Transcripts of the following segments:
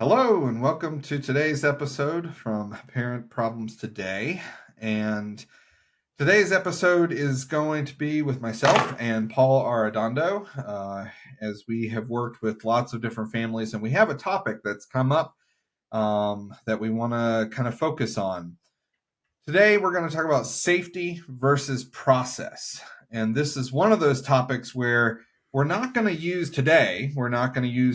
Hello, and welcome to today's episode from Parent Problems Today. And today's episode is going to be with myself and Paul Arredondo, as we have worked with lots of different families, and we have a topic that's come up that we want to kind of focus on. Today, we're going to talk about safety versus process. And this is one of those topics where we're not going to use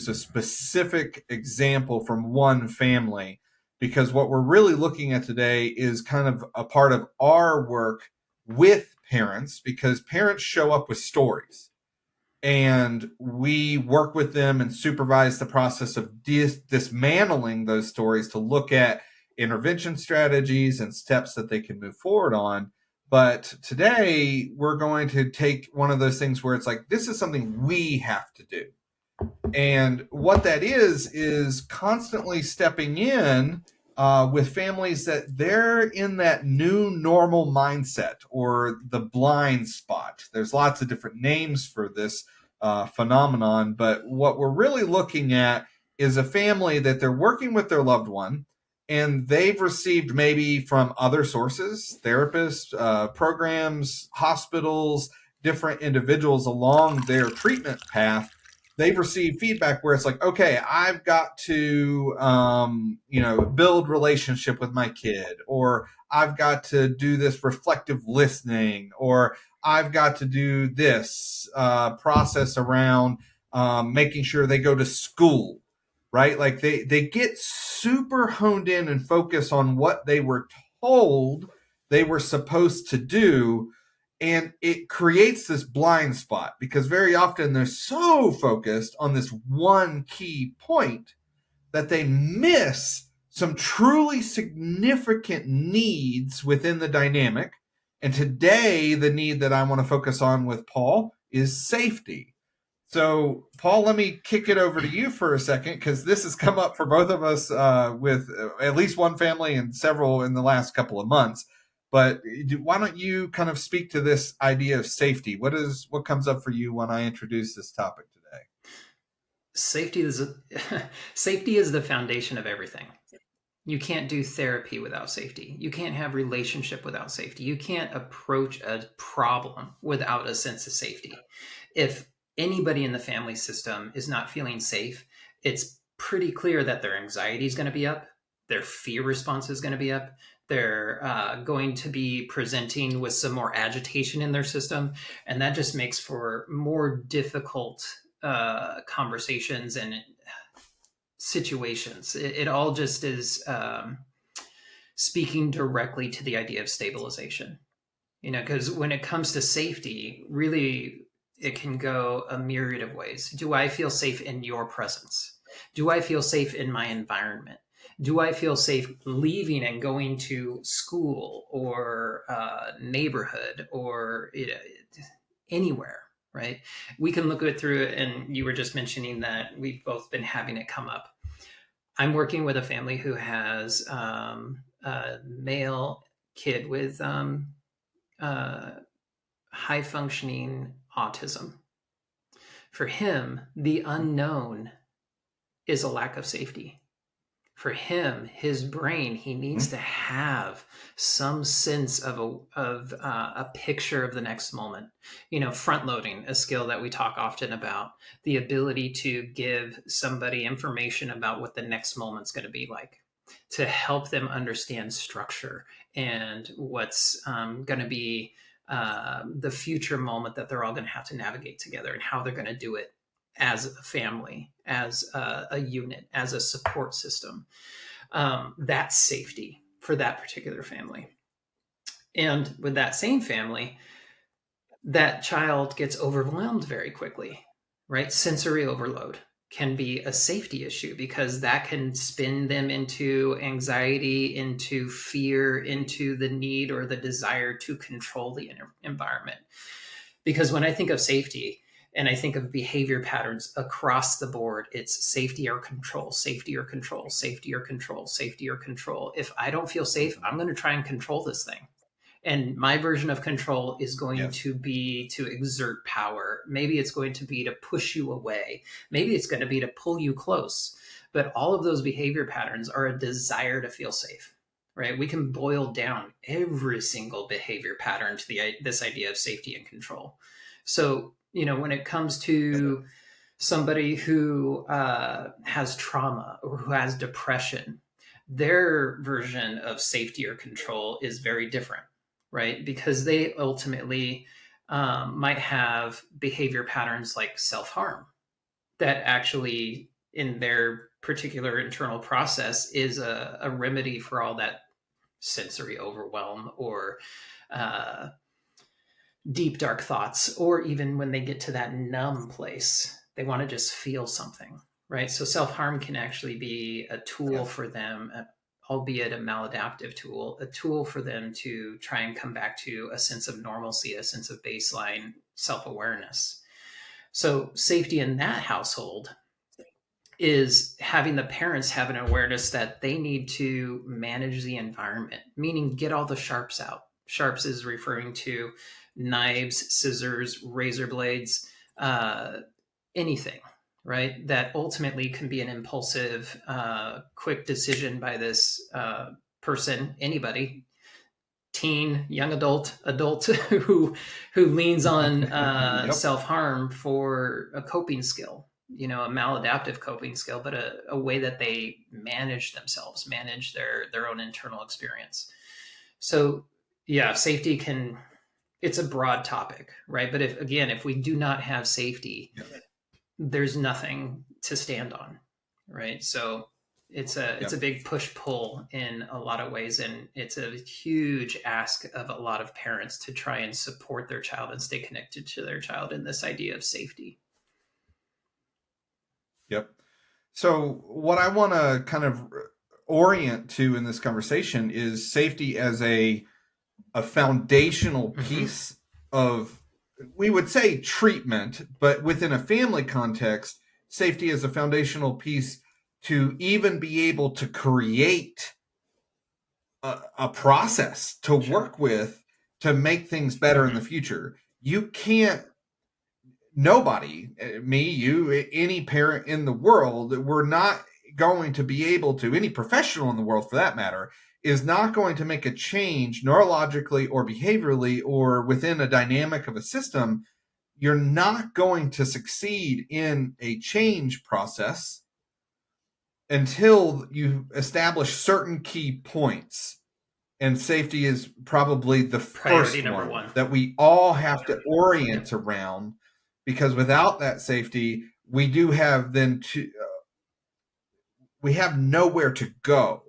a specific example from one family, because what we're really looking at today is kind of a part of our work with parents, because parents show up with stories and we work with them and supervise the process of dismantling those stories to look at intervention strategies and steps that they can move forward on. But today we're going to take one of those things where it's like, this is something we have to do. And what that is constantly stepping in with families that they're in that new normal mindset or the blind spot. There's lots of different names for this phenomenon, but what we're really looking at is a family that they're working with their loved one, and they've received maybe from other sources, therapists, programs, hospitals, different individuals along their treatment path. They've received feedback where it's like, okay, I've got to, build relationship with my kid, or I've got to do this reflective listening, or I've got to do this process around making sure they go to school, right? Like they get super honed in and focus on what they were told they were supposed to do. And it creates this blind spot because very often they're so focused on this one key point that they miss some truly significant needs within the dynamic. And today, the need that I want to focus on with Paul is safety. So, Paul, let me kick it over to you for a second, because this has come up for both of us with at least one family and several in the last couple of months. But why don't you kind of speak to this idea of safety? What comes up for you when I introduce this topic today? Safety is safety is the foundation of everything. You can't do therapy without safety. You can't have relationship without safety. You can't approach a problem without a sense of safety. If anybody in the family system is not feeling safe, it's pretty clear that their anxiety is going to be up, their fear response is going to be up, they're going to be presenting with some more agitation in their system, and that just makes for more difficult conversations and situations. It all just is speaking directly to the idea of stabilization. Because when it comes to safety, really, it can go a myriad of ways. Do I feel safe in your presence? Do I feel safe in my environment? Do I feel safe leaving and going to school or neighborhood or anywhere? Right? We can look at it through it, and you were just mentioning that we've both been having it come up. I'm working with a family who has a male kid with high functioning autism. For him, the unknown is a lack of safety. For him, his brain, he needs to have some sense of a picture of the next moment. Front loading, a skill that we talk often about, the ability to give somebody information about what the next moment's going to be like, to help them understand structure and what's going to be the future moment that they're all going to have to navigate together, and how they're going to do it as a family, as a unit, as a support system. That's safety for that particular family. And with that same family, that child gets overwhelmed very quickly, right? Sensory overload can be a safety issue, because that can spin them into anxiety, into fear, into the need or the desire to control the environment. Because when I think of safety, and I think of behavior patterns across the board, it's safety or control, safety or control, safety or control, safety or control. If I don't feel safe, I'm going to try and control this thing. And my version of control is going Yes. to be to exert power are. Maybe it's going to be to push you away. Maybe it's going to be to pull you close. But all of those behavior patterns are a desire to feel safe, right? We can boil down every single behavior pattern to this idea of safety and control. So, when it comes to somebody who has trauma or who has depression, their version of safety or control is very different, right? Because they ultimately might have behavior patterns like self-harm that actually, in their particular internal process, is a remedy for all that sensory overwhelm or deep dark thoughts, or even when they get to that numb place, they want to just feel something, right? So self-harm can actually be a tool for them, albeit a maladaptive tool, a tool for them to try and come back to a sense of normalcy, a sense of baseline self-awareness. So safety in that household is having the parents have an awareness that they need to manage the environment, meaning get all the sharps out. Sharps is referring to knives, scissors, razor blades, anything, right? That ultimately can be an impulsive, quick decision by this person, anybody, teen, young adult who leans on Yep. self-harm for a coping skill, a maladaptive coping skill, but a way that they manage themselves, manage their own internal experience. So yeah, safety it's a broad topic, right? But if we do not have safety, there's nothing to stand on, right? So it's a big push-pull in a lot of ways, and it's a huge ask of a lot of parents to try and support their child and stay connected to their child in this idea of safety. Yep. So what I want to kind of orient to in this conversation is safety as a foundational piece of, we would say, treatment, but within a family context, safety is a foundational piece to even be able to create a process to work with to make things better in the future. You can't, nobody, me, you, any parent in the world, we're not going to be able to, any professional in the world for that matter, is not going to make a change neurologically or behaviorally or within a dynamic of a system. You're not going to succeed in a change process until you establish certain key points. And safety is probably the Priority first one that we all have to orient around, because without that safety, we do have then we have nowhere to go.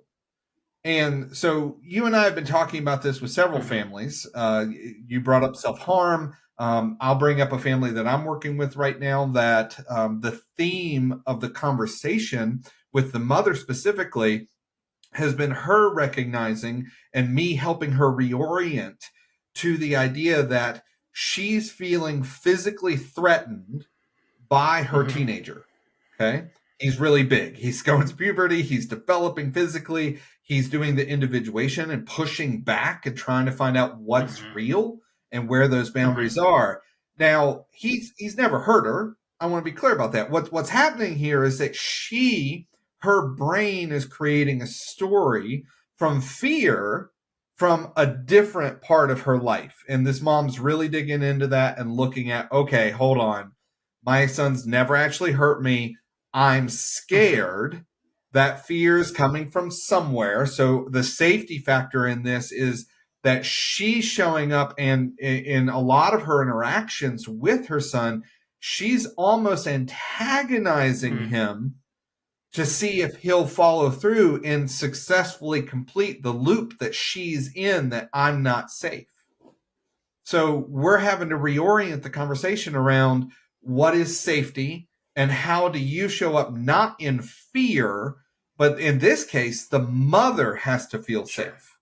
And so you and I have been talking about this with several families. You brought up self-harm. I'll bring up a family that I'm working with right now that the theme of the conversation with the mother specifically has been her recognizing and me helping her reorient to the idea that she's feeling physically threatened by her teenager. Okay. He's really big. He's going through puberty. He's developing physically. He's doing the individuation and pushing back and trying to find out what's real and where those boundaries are. Now, he's never hurt her. I want to be clear about that. What's happening here is that her brain is creating a story from fear from a different part of her life. And this mom's really digging into that and looking at, okay, hold on. My son's never actually hurt me. I'm scared. That fear is coming from somewhere. So the safety factor in this is that she's showing up, and in a lot of her interactions with her son, she's almost antagonizing him to see if he'll follow through and successfully complete the loop that she's in, that I'm not safe. So we're having to reorient the conversation around what is safety and how do you show up not in fear, but in this case, the mother has to feel safe.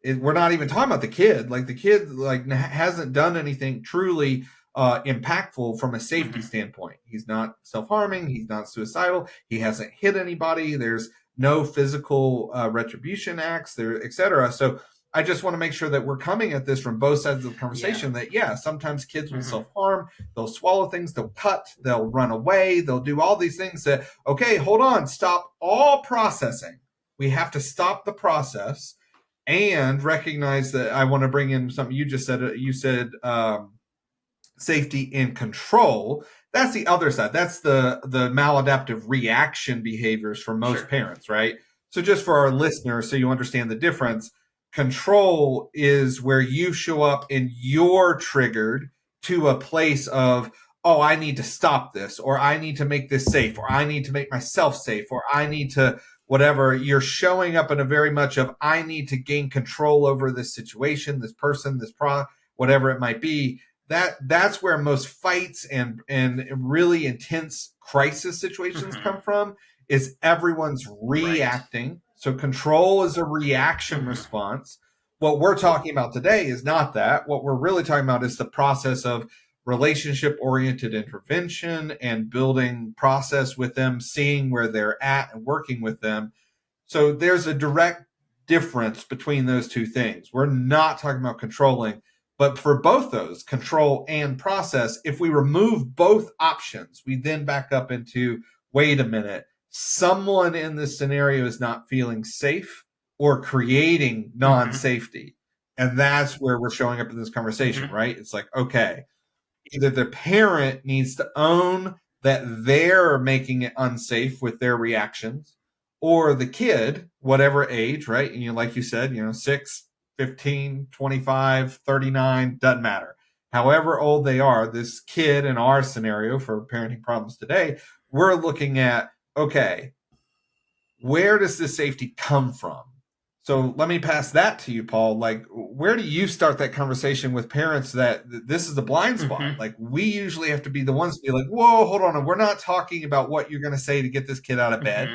We're not even talking about the kid. Like the kid hasn't done anything truly impactful from a safety standpoint. He's not self-harming. He's not suicidal. He hasn't hit anybody. There's no physical retribution acts there, etc. So I just want to make sure that we're coming at this from both sides of the conversation. That sometimes kids will self-harm, they'll swallow things, they'll cut, they'll run away, they'll do all these things that, okay, hold on, stop all processing. We have to stop the process and recognize that. I want to bring in something you just said. You said safety and control. That's the other side. That's the maladaptive reaction behaviors for most parents, right? So just for our listeners, so you understand the difference, control is where you show up and you're triggered to a place of, oh, I need to stop this, or I need to make this safe, or I need to make myself safe, or I need to whatever. You're showing up in a very much of, I need to gain control over this situation, this person, whatever it might be. That's where most fights and really intense crisis situations come from, is everyone's reacting. Right. So control is a reaction response. What we're talking about today is not that. What we're really talking about is the process of relationship-oriented intervention and building process with them, seeing where they're at and working with them. So there's a direct difference between those two things. We're not talking about controlling, but for both those, control and process, if we remove both options, we then back up into, wait a minute, someone in this scenario is not feeling safe or creating non-safety. And that's where we're showing up in this conversation, right? It's like, okay, either the parent needs to own that they're making it unsafe with their reactions, or the kid, whatever age, right? And like you said, 6, 15, 25, 39, doesn't matter. However old they are, this kid in our scenario for parenting problems today, we're looking at, okay, where does this safety come from? So let me pass that to you, Paul. Like, where do you start that conversation with parents that this is the blind spot? Like, we usually have to be the ones to be like, whoa, hold on. We're not talking about what you're going to say to get this kid out of bed.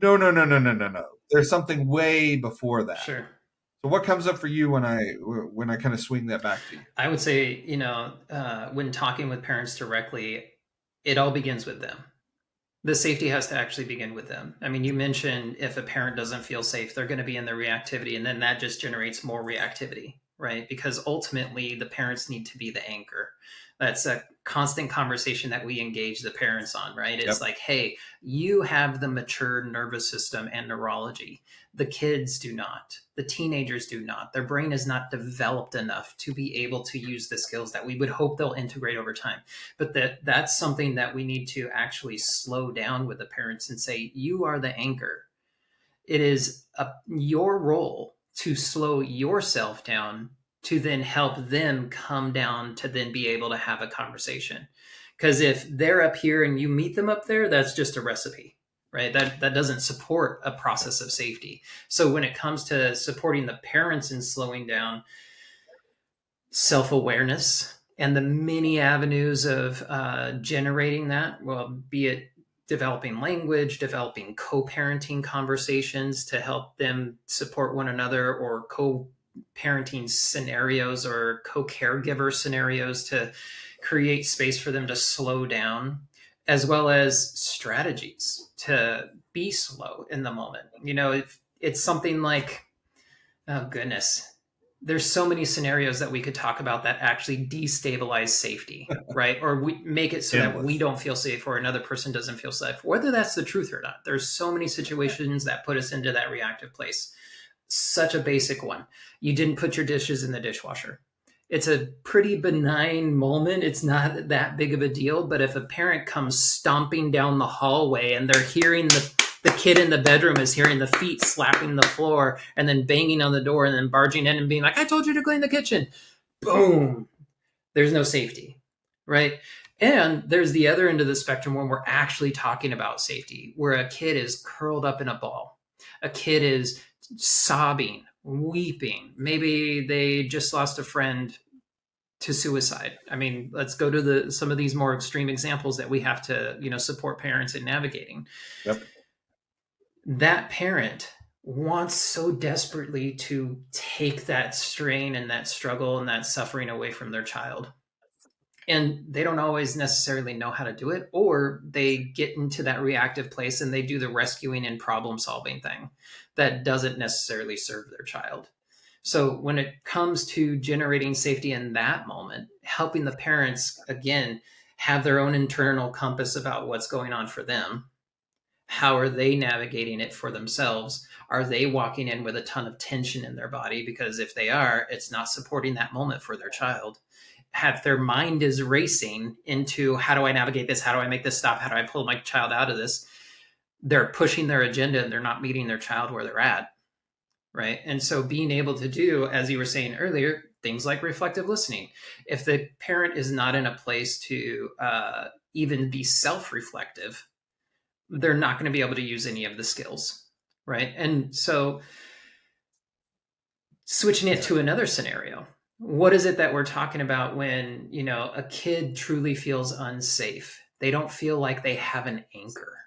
No. There's something way before that. Sure. So what comes up for you when I kind of swing that back to you? I would say, when talking with parents directly, it all begins with them. The safety has to actually begin with them. I mean, you mentioned if a parent doesn't feel safe, they're going to be in their reactivity, and then that just generates more reactivity, right? Because ultimately the parents need to be the anchor. That's a constant conversation that we engage the parents on, right? It's like, hey, you have the mature nervous system and neurology. The kids do not. The teenagers do not. Their brain is not developed enough to be able to use the skills that we would hope they'll integrate over time. But that's something that we need to actually slow down with the parents and say, you are the anchor. It is your role to slow yourself down to then help them come down to then be able to have a conversation. Because if they're up here and you meet them up there, that's just a recipe, right? That doesn't support a process of safety. So when it comes to supporting the parents in slowing down, self-awareness and the many avenues of generating that, well, be it developing language, developing co-parenting conversations to help them support one another, or co-parenting scenarios or co-caregiver scenarios to create space for them to slow down, as well as strategies to be slow in the moment. If it's something like, oh goodness, there's so many scenarios that we could talk about that actually destabilize safety, right? Or we make it so that we don't feel safe or another person doesn't feel safe, whether that's the truth or not. There's so many situations that put us into that reactive place. Such a basic one. You didn't put your dishes in the dishwasher. It's a pretty benign moment. It's not that big of a deal. But if a parent comes stomping down the hallway and they're hearing the kid in the bedroom is hearing the feet slapping the floor and then banging on the door and then barging in and being like, I told you to clean the kitchen. Boom. There's no safety, right? And there's the other end of the spectrum when we're actually talking about safety, where a kid is curled up in a ball. A kid is sobbing, weeping. Maybe they just lost a friend to suicide. I mean, let's go to some of these more extreme examples that we have to, support parents in navigating. Yep. That parent wants so desperately to take that strain and that struggle and that suffering away from their child. And they don't always necessarily know how to do it, or they get into that reactive place and they do the rescuing and problem solving thing that doesn't necessarily serve their child. So when it comes to generating safety in that moment, helping the parents, again, have their own internal compass about what's going on for them. How are they navigating it for themselves? Are they walking in with a ton of tension in their body? Because if they are, it's not supporting that moment for their child. If their mind is racing into how do I navigate this? How do I make this stop? How do I pull my child out of this? They're pushing their agenda and they're not meeting their child where they're at. Right. And so being able to do, as you were saying earlier, things like reflective listening. If the parent is not in a place to even be self reflective, they're not going to be able to use any of the skills. Right. And so switching it to another scenario, what is it that we're talking about when, a kid truly feels unsafe? They don't feel like they have an anchor.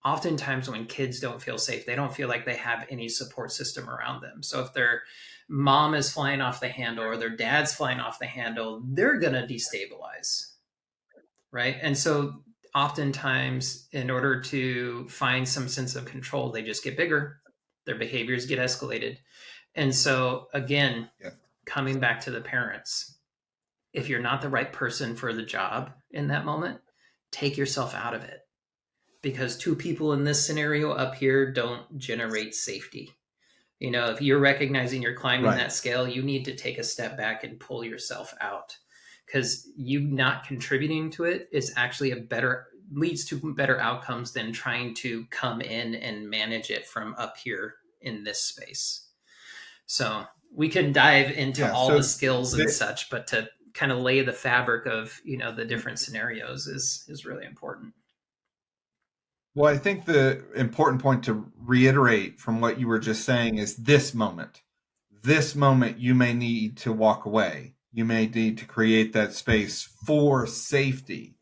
Oftentimes when kids don't feel safe, they don't feel like they have any support system around them. So if their mom is flying off the handle or their dad's flying off the handle, they're going to destabilize. Right. And so oftentimes, in order to find some sense of control, they just get bigger, their behaviors get escalated. And so, again, coming back to the parents, if you're not the right person for the job in that moment, take yourself out of it. Because two people in this scenario up here don't generate safety. If you're recognizing you're climbing that scale, you need to take a step back and pull yourself out. Because you not contributing to it is actually leads to better outcomes than trying to come in and manage it from up here in this space. So we can dive into all the skills and such, but to kind of lay the fabric of, the different scenarios is really important. Well, I think the important point to reiterate from what you were just saying is this moment. This moment, you may need to walk away. You may need to create that space for safety.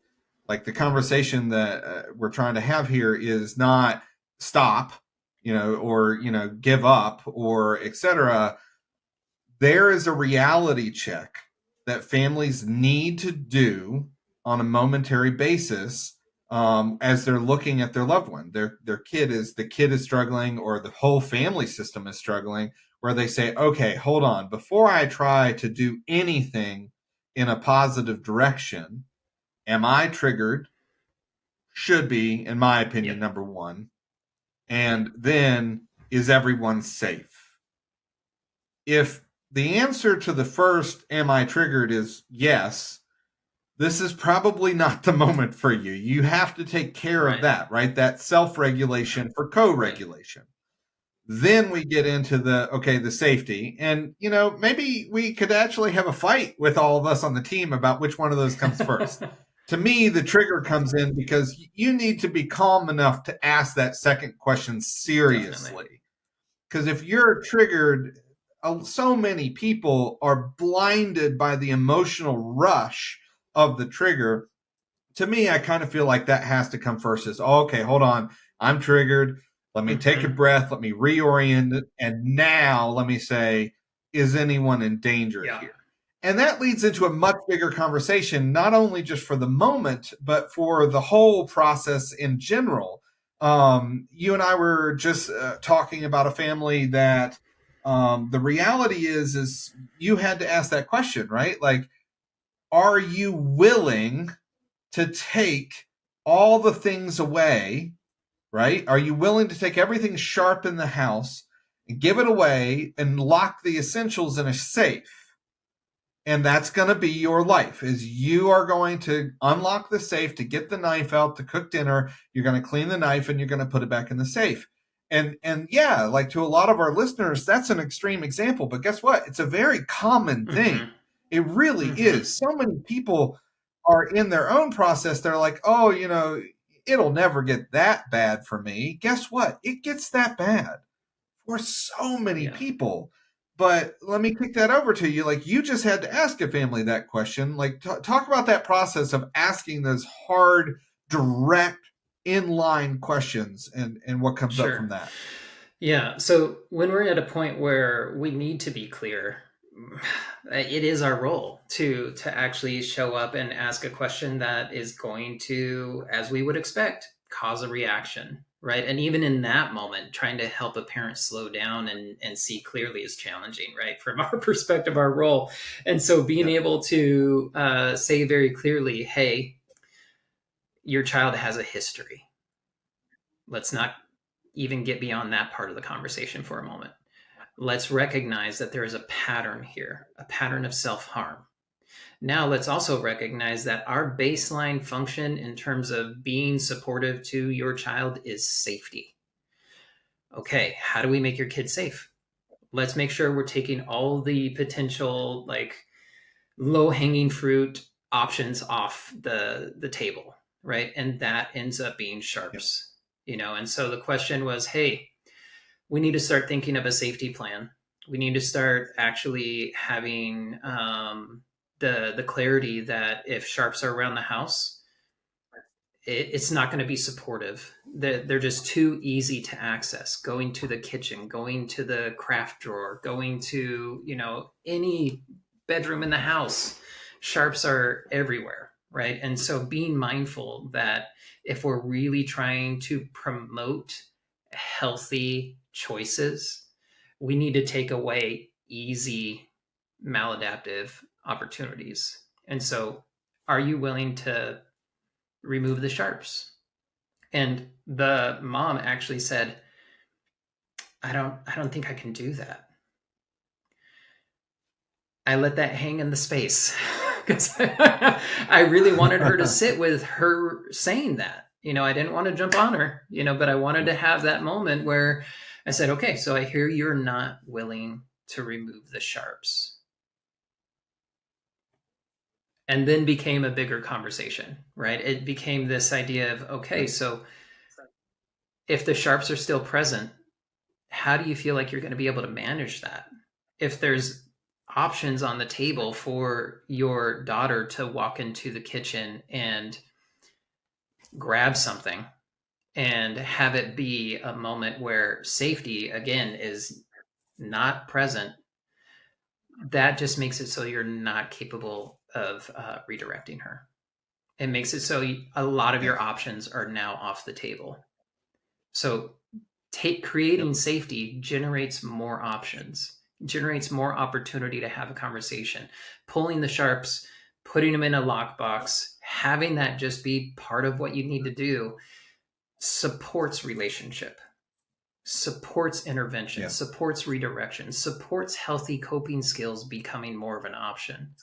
Like the conversation that we're trying to have here is not stop, or, give up or etc. There is a reality check that families need to do on a momentary basis as they're looking at their loved one. The kid is struggling, or the whole family system is struggling, where they say, okay, hold on, before I try to do anything in a positive direction, am I triggered? Should be, in my opinion, number one. And then, is everyone safe? If the answer to the first, am I triggered, is yes, this is probably not the moment for you. You have to take care of that, right? That self-regulation for co-regulation. Then we get into the safety. And, maybe we could actually have a fight with all of us on the team about which one of those comes first. To me, the trigger comes in because you need to be calm enough to ask that second question seriously. Because if you're triggered, so many people are blinded by the emotional rush of the trigger. To me, I kind of feel like that has to come first. Is okay, hold on, I'm triggered. Let me take a breath. Let me reorient it. And now let me say, is anyone in danger here? And that leads into a much bigger conversation, not only just for the moment, but for the whole process in general. You and I were just talking about a family that the reality is you had to ask that question, right? Like, are you willing to take all the things away, right? Are you willing to take everything sharp in the house and give it away and lock the essentials in a safe? And that's going to be your life, is you are going to unlock the safe to get the knife out to cook dinner. You're going to clean the knife and you're going to put it back in the safe. And yeah, like to a lot of our listeners, that's an extreme example. But guess what? It's a very common thing. It really is. So many people are in their own process. They're like, oh, it'll never get that bad for me. Guess what? It gets that bad for so many people. But let me kick that over to you. Like, you just had to ask a family that question. Like, talk about that process of asking those hard, direct, inline questions and what comes up from that. Yeah. So when we're at a point where we need to be clear, it is our role to actually show up and ask a question that is going to, as we would expect, cause a reaction. right? And even in that moment, trying to help a parent slow down and see clearly is challenging, right? From our perspective, our role. And so being Yeah. able to say very clearly, hey, your child has a history. Let's not even get beyond that part of the conversation for a moment. Let's recognize that there is a pattern here, a pattern of self harm. Now, let's also recognize that our baseline function in terms of being supportive to your child is safety. Okay, how do we make your kid safe? Let's make sure we're taking all the potential, like, low hanging fruit options off the table, right? And that ends up being Yeah. sharps, And so the question was, hey, we need to start thinking of a safety plan. We need to start actually having the clarity that if sharps are around the house, it's not going to be supportive. They're just too easy to access. Going to the kitchen, going to the craft drawer, going to any bedroom in the house, sharps are everywhere, right? And so being mindful that if we're really trying to promote healthy choices, we need to take away easy maladaptive opportunities. And so, are you willing to remove the sharps? And the mom actually said, I don't think I can do that. I let that hang in the space because I really wanted her to sit with her saying that. I didn't want to jump on her, but I wanted to have that moment where I said, okay, so I hear you're not willing to remove the sharps. And then became a bigger conversation, right? It became this idea of, okay, so if the sharps are still present, how do you feel like you're going to be able to manage that? If there's options on the table for your daughter to walk into the kitchen and grab something and have it be a moment where safety, again, is not present, that just makes it so you're not capable of redirecting her. It makes it so a lot of your Yes. options are now off the table. So Yep. creating safety generates more options, generates more opportunity to have a conversation. Pulling the sharps, putting them in a lockbox, having that just be part of what you need to do supports relationship, supports intervention, Yeah. supports redirection, supports healthy coping skills becoming more of an option.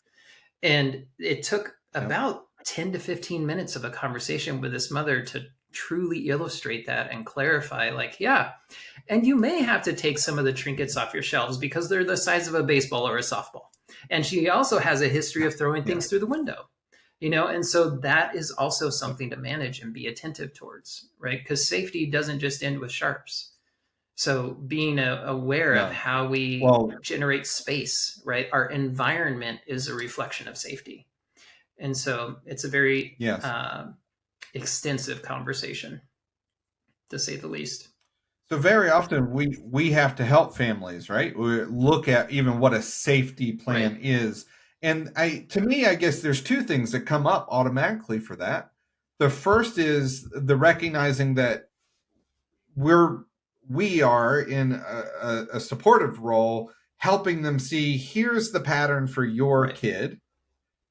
And it took Yep. about 10 to 15 minutes of a conversation with this mother to truly illustrate that and clarify, like, yeah, and you may have to take some of the trinkets off your shelves because they're the size of a baseball or a softball. And she also has a history of throwing Yeah. things through the window, and so that is also Yep. something to manage and be attentive towards, right? Because safety doesn't just end with sharps. So being aware of No. how we Well, generate space, right? Our environment is a reflection of safety. And so it's a very yes. extensive conversation, to say the least. So very often we have to help families, right? We look at even what a safety Right. plan is. And to me, I guess there's two things that come up automatically for that. The first is the recognizing that we're we are in a supportive role, helping them see here's the pattern for your Right. kid,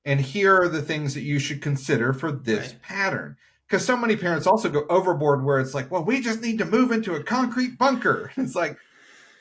and here are the things that you should consider for this Right. pattern. Because so many parents also go overboard where it's like, well, we just need to move into a concrete bunker. It's like,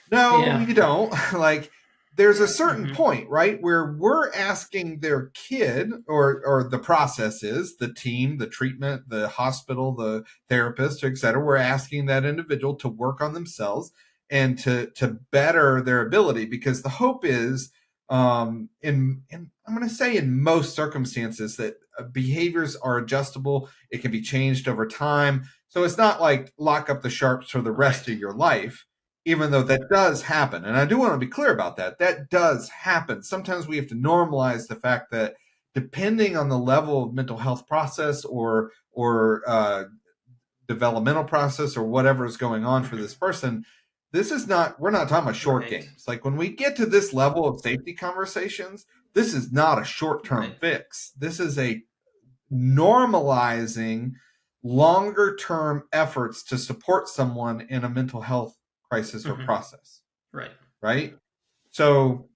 no, Yeah. you don't. Like, there's a certain Mm-hmm. point, right, where we're asking their kid, or the process is the team, the treatment, the hospital, the therapist, et cetera. We're asking that individual to work on themselves and to better their ability, because the hope is, in I'm going to say in most circumstances, that behaviors are adjustable. It can be changed over time. So it's not like lock up the sharps for the rest Right. of your life, even though that does happen. And I do want to be clear about that. That does happen. Sometimes we have to normalize the fact that depending on the level of mental health process, or developmental process, or whatever is going on for Mm-hmm. this person, this is not, we're not talking about short Right. games. Like when we get to this level of safety conversations, this is not a short term Right. fix. This is a normalizing longer term efforts to support someone in a mental health crisis or Mm-hmm. process. Right. Right. So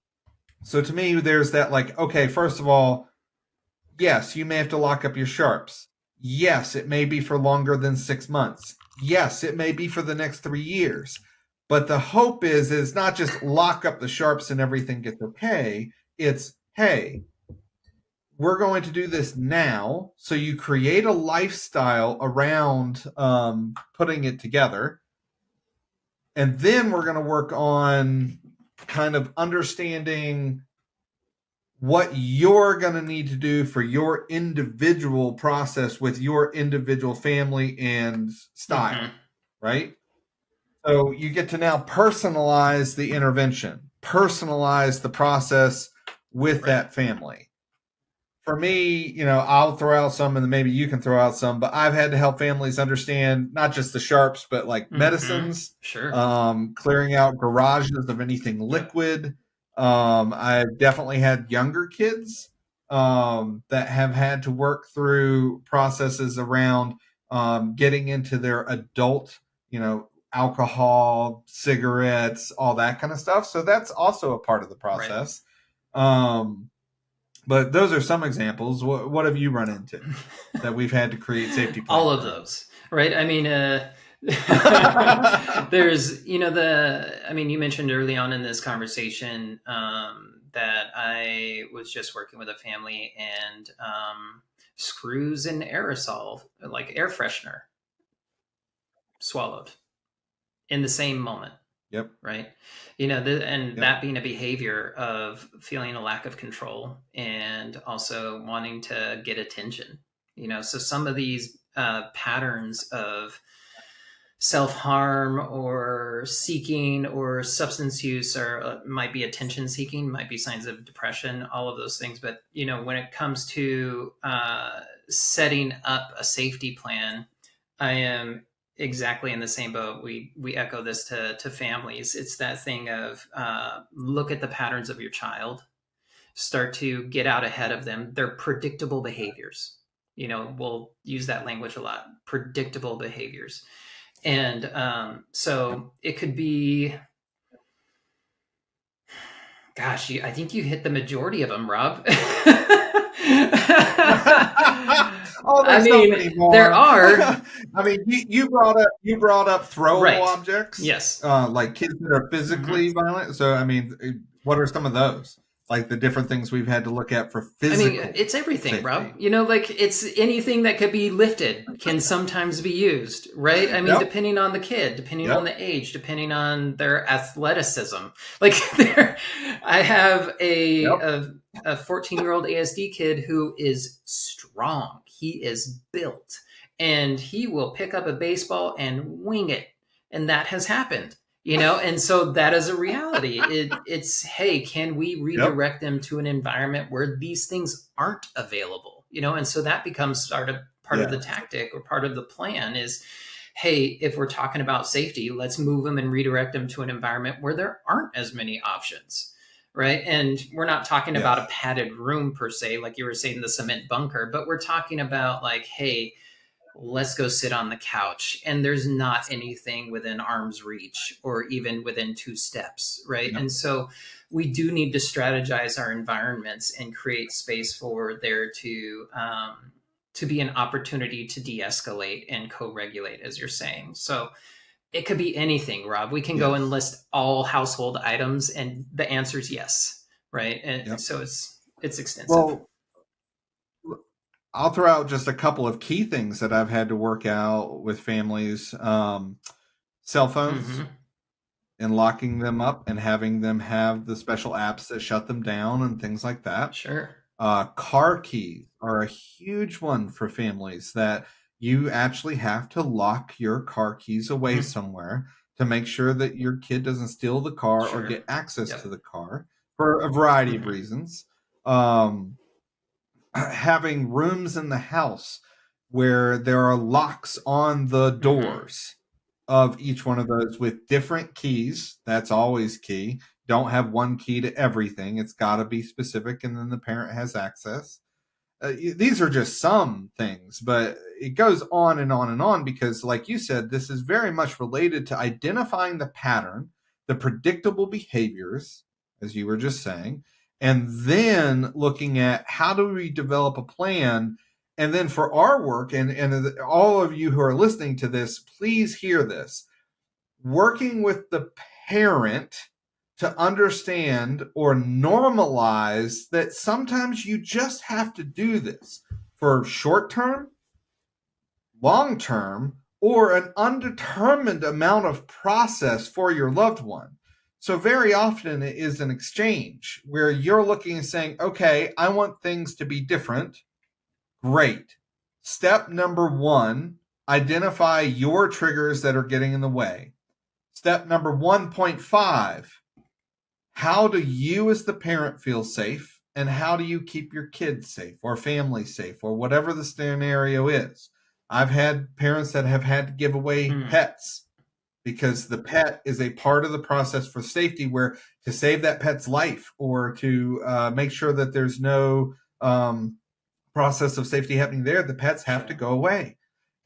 to me, there's that, like, okay, first of all, yes, you may have to lock up your sharps. Yes, it may be for longer than 6 months. Yes, it may be for the next 3 years. But the hope is not just lock up the sharps and everything gets okay. It's, hey, we're going to do this now. So you create a lifestyle around putting it together. And then we're going to work on kind of understanding what you're going to need to do for your individual process with your individual family and style, right? So you get to now personalize the intervention, personalize the process with that family. For me, I'll throw out some and then maybe you can throw out some, but I've had to help families understand not just the sharps, but like medicines, Sure. Clearing out garages of anything liquid. I've definitely had younger kids that have had to work through processes around getting into their adult, alcohol, cigarettes, all that kind of stuff. So that's also a part of the process. But those are some examples. What have you run into that we've had to create safety plans? All of those, right? I mean, there's, you mentioned early on in this conversation that I was just working with a family and screws and aerosol, like air freshener, swallowed in the same moment. Yep. Right. That being a behavior of feeling a lack of control and also wanting to get attention, so some of these patterns of self-harm or seeking or substance use or might be attention seeking, might be signs of depression, all of those things. But, when it comes to setting up a safety plan, I am exactly in the same boat. We echo this to families. It's that thing of look at the patterns of your child, start to get out ahead of them. They're predictable behaviors. We'll use that language a lot, predictable behaviors. And so it could be, gosh, I think you hit the majority of them, Rob. I mean, there are. I mean, you brought up throwable objects, yes, like kids that are physically violent. So, I mean, what are some of those? Like the different things we've had to look at for physical. It's everything, safety. Rob. It's anything that could be lifted can sometimes be used, right? I mean, depending on the kid, depending on the age, depending on their athleticism. Like, I have a 14-year-old ASD kid who is strong. He is built, and he will pick up a baseball and wing it, and that has happened. And so that is a reality. It's, hey, can we redirect them to an environment where these things aren't available? And so that becomes part of the tactic or part of the plan is, hey, if we're talking about safety, let's move them and redirect them to an environment where there aren't as many options, right? And we're not talking about a padded room per se, like you were saying, the cement bunker, but we're talking about like, hey, let's go sit on the couch and there's not anything within arm's reach or even within 2 steps, right? And so we do need to strategize our environments and create space for there to be an opportunity to de-escalate and co-regulate, as you're saying. So it could be anything, Rob. We can go and list all household items and the answer is yes, right? And so it's extensive. Well, I'll throw out just a couple of key things that I've had to work out with families. Cell phones and locking them up and having them have the special apps that shut them down and things like that. Sure. Car keys are a huge one for families, that you actually have to lock your car keys away somewhere to make sure that your kid doesn't steal the car or get access to the car for a variety of reasons. Having rooms in the house where there are locks on the doors of each one of those with different keys. That's always key. Don't have one key to everything. It's got to be specific, and then the parent has access. these are just some things, but it goes on and on and on because, like you said, this is very much related to identifying the pattern, the predictable behaviors, as you were just saying, and then looking at how do we develop a plan. And then for our work, and all of you who are listening to this, please hear this. Working with the parent to understand or normalize that sometimes you just have to do this for short term, long term, or an undetermined amount of process for your loved one. So very often it is an exchange where you're looking and saying, okay, I want things to be different. Great. Step number 1, identify your triggers that are getting in the way. Step number 1.5, how do you as the parent feel safe, and how do you keep your kids safe or family safe or whatever the scenario is? I've had parents that have had to give away pets because the pet is a part of the process for safety, where to save that pet's life or to make sure that there's no process of safety happening there, the pets have to go away.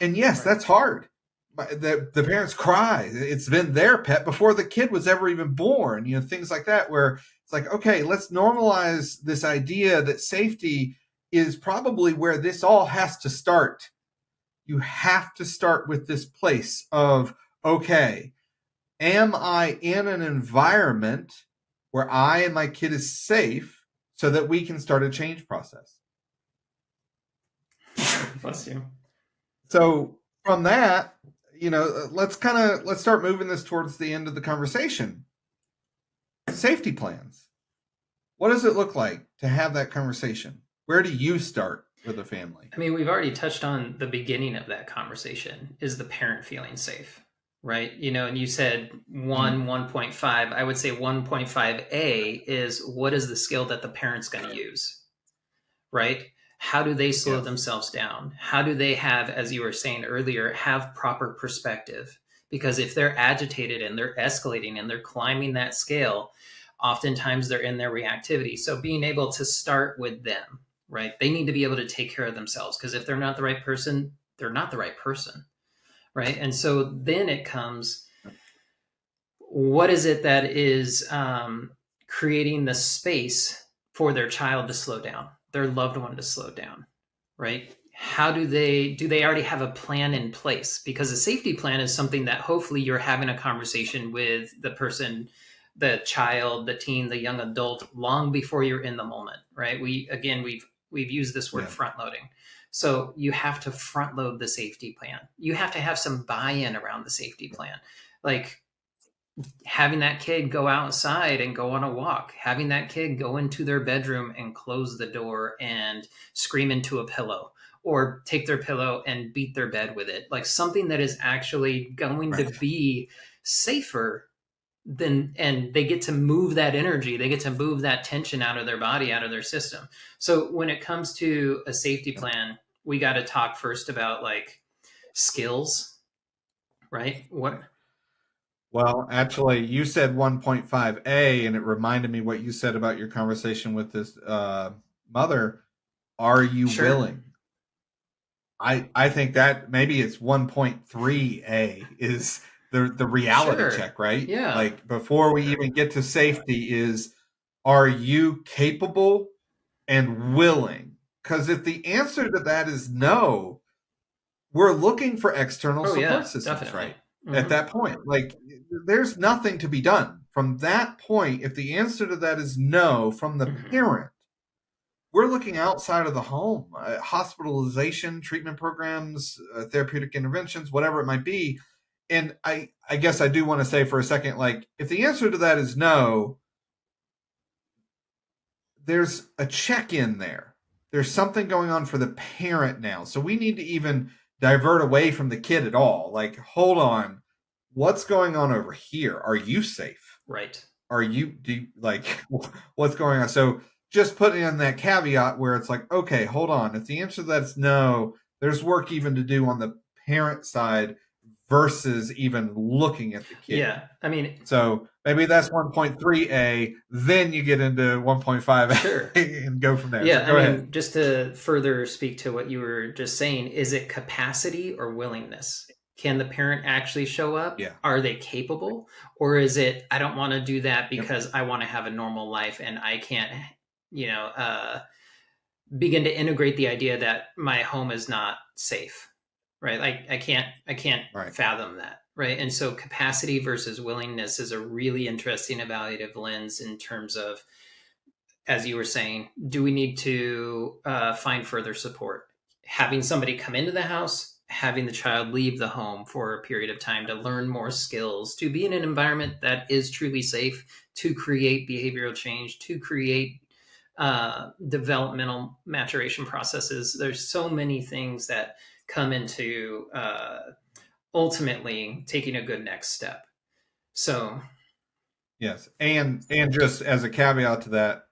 And yes, that's hard. The parents cry. It's been their pet before the kid was ever even born, things like that, where it's like, okay, let's normalize this idea that safety is probably where this all has to start. You have to start with this place of, okay, am I in an environment where I and my kid is safe so that we can start a change process? Bless you. So from that, let's start moving this towards the end of the conversation. Safety plans. What does it look like to have that conversation? Where do you start with a family? I mean, we've already touched on the beginning of that conversation, is the parent feeling safe, right? And you said 1.5. I would say 1.5A is, what is the skill that the parent's going to use, right? How do they slow themselves down? How do they have, as you were saying earlier, have proper perspective? Because if they're agitated and they're escalating and they're climbing that scale, oftentimes they're in their reactivity. So being able to start with them, right? They need to be able to take care of themselves, because if they're not the right person, they're not the right person, right? And so then it comes, what is it that is creating the space for their child to slow down, their loved one to slow down, right? How do they already have a plan in place? Because a safety plan is something that hopefully you're having a conversation with the person, the child, the teen, the young adult, long before you're in the moment, right? We've used this word front loading. So you have to front load the safety plan. You have to have some buy-in around the safety plan. Like having that kid go outside and go on a walk, having that kid go into their bedroom and close the door and scream into a pillow, or take their pillow and beat their bed with it. Like something that is actually going to be safer than, and they get to move that energy, they get to move that tension out of their body, out of their system. So when it comes to a safety plan, we got to talk first about like skills, right? Well, actually, you said 1.5A, and it reminded me what you said about your conversation with this mother. Are you willing? I think that maybe it's 1.3A is the reality check, right? Yeah. Like before we even get to safety is, are you capable and willing? Because if the answer to that is no, we're looking for external support systems, definitely. right? At that point, like there's nothing to be done from that point. If the answer to that is no from the parent, we're looking outside of the home, hospitalization, treatment programs, therapeutic interventions, whatever it might be. And I guess I do want to say for a second, like if the answer to that is no, there's a check-in there. There's something going on for the parent now. So we need to even divert away from the kid at all. Like, hold on, what's going on over here? Are you safe? Right. What's going on? So just putting in that caveat where it's like, okay, hold on. If the answer to that's no, there's work even to do on the parent side versus even looking at the kid. Yeah, I mean, so maybe that's 1.3a. Then you get into 1.5a sure. and go from there. Yeah, So go I ahead. mean, just to further speak to what you were just saying, is it capacity or willingness? Can the parent actually show up? Yeah. Are they capable? Or is it, I don't want to do that Yep. because I want to have a normal life and I can't, begin to integrate the idea that my home is not safe, right? I can't Right. fathom that, right? And so capacity versus willingness is a really interesting evaluative lens in terms of, as you were saying, do we need to find further support? Having somebody come into the house, having the child leave the home for a period of time to learn more skills, to be in an environment that is truly safe, to create behavioral change, to create developmental maturation processes. There's so many things that come into ultimately taking a good next step. So, yes, and just as a caveat to that,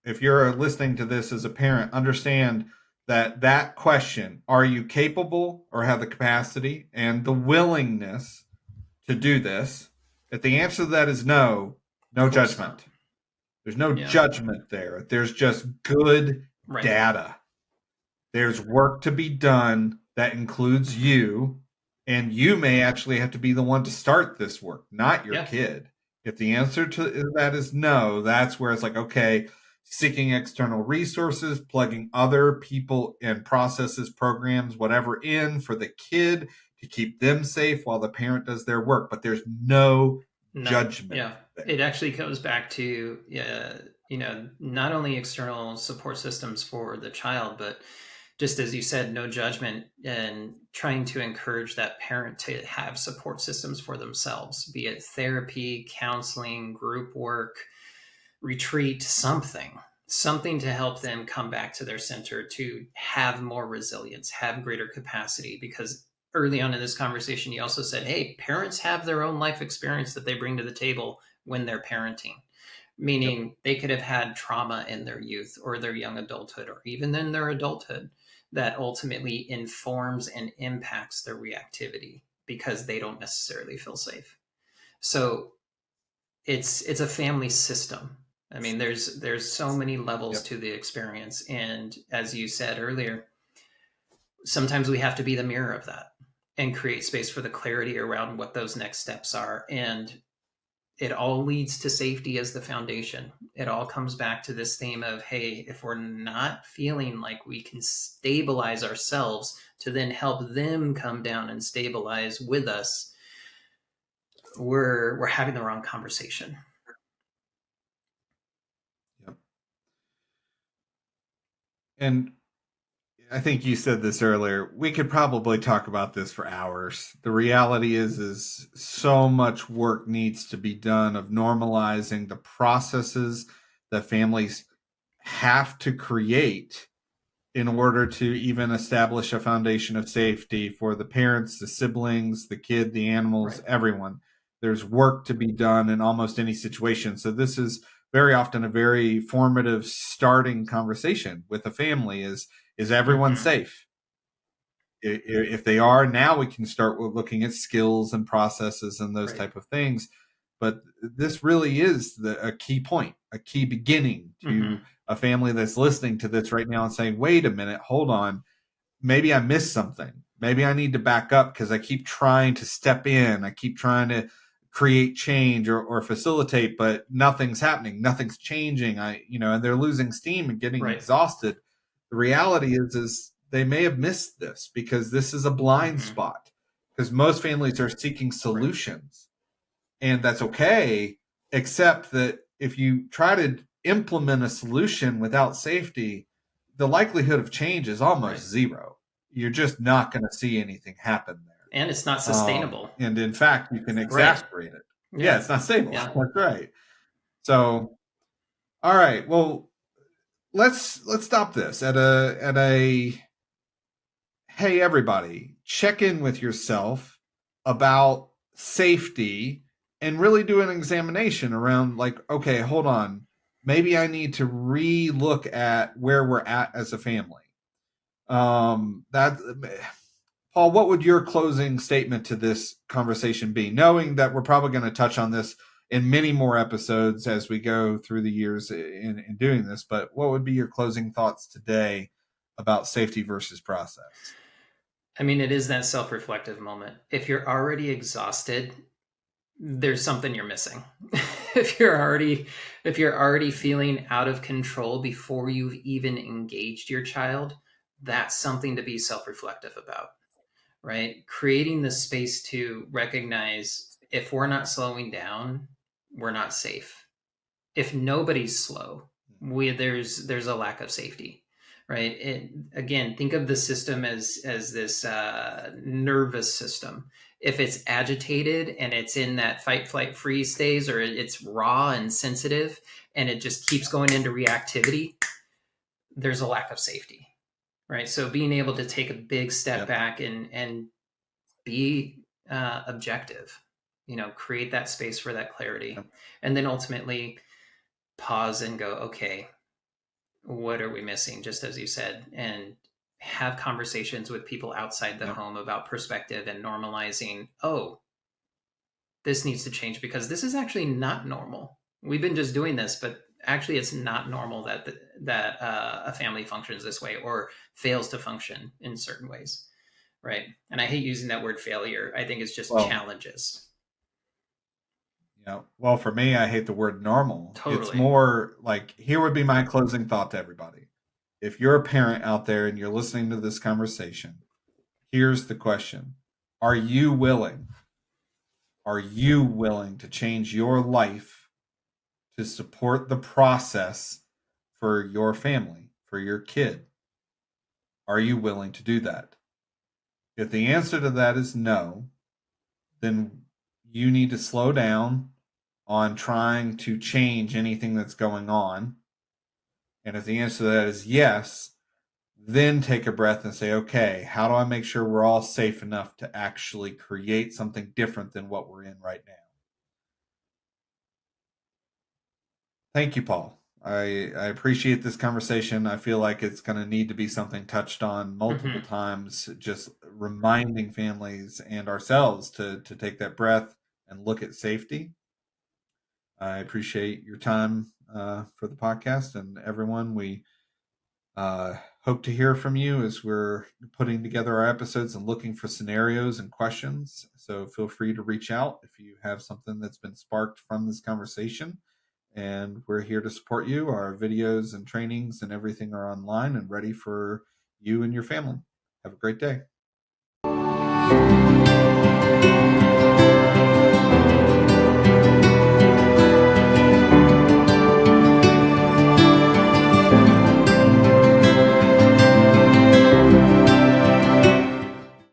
if you're listening to this as a parent, understand that question, are you capable or have the capacity and the willingness to do this? If the answer to that is no, no judgment. Not. There's no judgment there. There's just good data. There's work to be done that includes you, and you may actually have to be the one to start this work, not your kid. If the answer to that is no, that's where it's like, okay, seeking external resources, plugging other people and processes, programs, whatever in for the kid to keep them safe while the parent does their work. But there's no judgment. Yeah, it actually goes back to not only external support systems for the child, but just as you said, no judgment, and trying to encourage that parent to have support systems for themselves, be it therapy, counseling, group work, retreat, something to help them come back to their center, to have more resilience, have greater capacity. Because early on in this conversation, you also said, hey, parents have their own life experience that they bring to the table when they're parenting, meaning they could have had trauma in their youth or their young adulthood or even in their adulthood that ultimately informs and impacts their reactivity because they don't necessarily feel safe. So it's a family system. I mean, there's so many levels to the experience. And as you said earlier, sometimes we have to be the mirror of that and create space for the clarity around what those next steps are. And it all leads to safety as the foundation. It all comes back to this theme of, hey, if we're not feeling like we can stabilize ourselves to then help them come down and stabilize with us, we're having the wrong conversation. Yep. And I think you said this earlier. We could probably talk about this for hours. The reality is so much work needs to be done of normalizing the processes that families have to create in order to even establish a foundation of safety for the parents, the siblings, the kid, the animals, everyone. There's work to be done in almost any situation. So this is very often a very formative starting conversation with a family is everyone safe? If they are, now we can start looking at skills and processes and those type of things. But this really is a key point, a key beginning to a family that's listening to this right now and saying, wait a minute, hold on. Maybe I missed something. Maybe I need to back up because I keep trying to step in. I keep trying to create change or facilitate, but nothing's happening. Nothing's changing. And they're losing steam and getting exhausted. The reality is they may have missed this because this is a blind spot, because most families are seeking solutions, and that's okay, except that if you try to implement a solution without safety, the likelihood of change is almost zero. You're just not going to see anything happen there. And it's not sustainable. And in fact, you can exasperate it. Yeah, it's not stable. Yeah. That's right. So, all right. Well, let's stop this at a hey, everybody, check in with yourself about safety and really do an examination around, like, okay, hold on, maybe I need to re-look at where we're at as a family. That Paul, what would your closing statement to this conversation be, knowing that we're probably going to touch on this in many more episodes as we go through the years in doing this, but what would be your closing thoughts today about safety versus process? I mean, it is that self-reflective moment. If you're already exhausted, there's something you're missing. if you're already feeling out of control before you've even engaged your child, that's something to be self-reflective about, right? Creating the space to recognize if we're not slowing down, we're not safe. If nobody's slow, there's a lack of safety, right? Again, think of the system as this nervous system. If it's agitated and it's in that fight, flight, freeze phase, or it's raw and sensitive, and it just keeps going into reactivity, there's a lack of safety, right? So being able to take a big step back and be objective, create that space for that clarity, and then ultimately pause and go, okay, what are we missing? Just as you said, and have conversations with people outside the home about perspective and normalizing, oh, this needs to change because this is actually not normal. We've been just doing this, but actually it's not normal that a family functions this way or fails to function in certain ways, right? And I hate using that word failure. I think it's just challenges. Well, for me, I hate the word normal. Totally. It's more like, here would be my closing thought to everybody. If you're a parent out there and you're listening to this conversation, here's the question. Are you willing? Are you willing to change your life to support the process for your family, for your kid? Are you willing to do that? If the answer to that is no, then you need to slow down on trying to change anything that's going on. And if the answer to that is yes, then take a breath and say, okay, how do I make sure we're all safe enough to actually create something different than what we're in right now? Thank you, Paul. I appreciate this conversation. I feel like it's going to need to be something touched on multiple times, just reminding families and ourselves to take that breath and look at safety. I appreciate your time for the podcast, and everyone, we hope to hear from you as we're putting together our episodes and looking for scenarios and questions. So feel free to reach out if you have something that's been sparked from this conversation. And we're here to support you. Our videos and trainings and everything are online and ready for you and your family. Have a great day.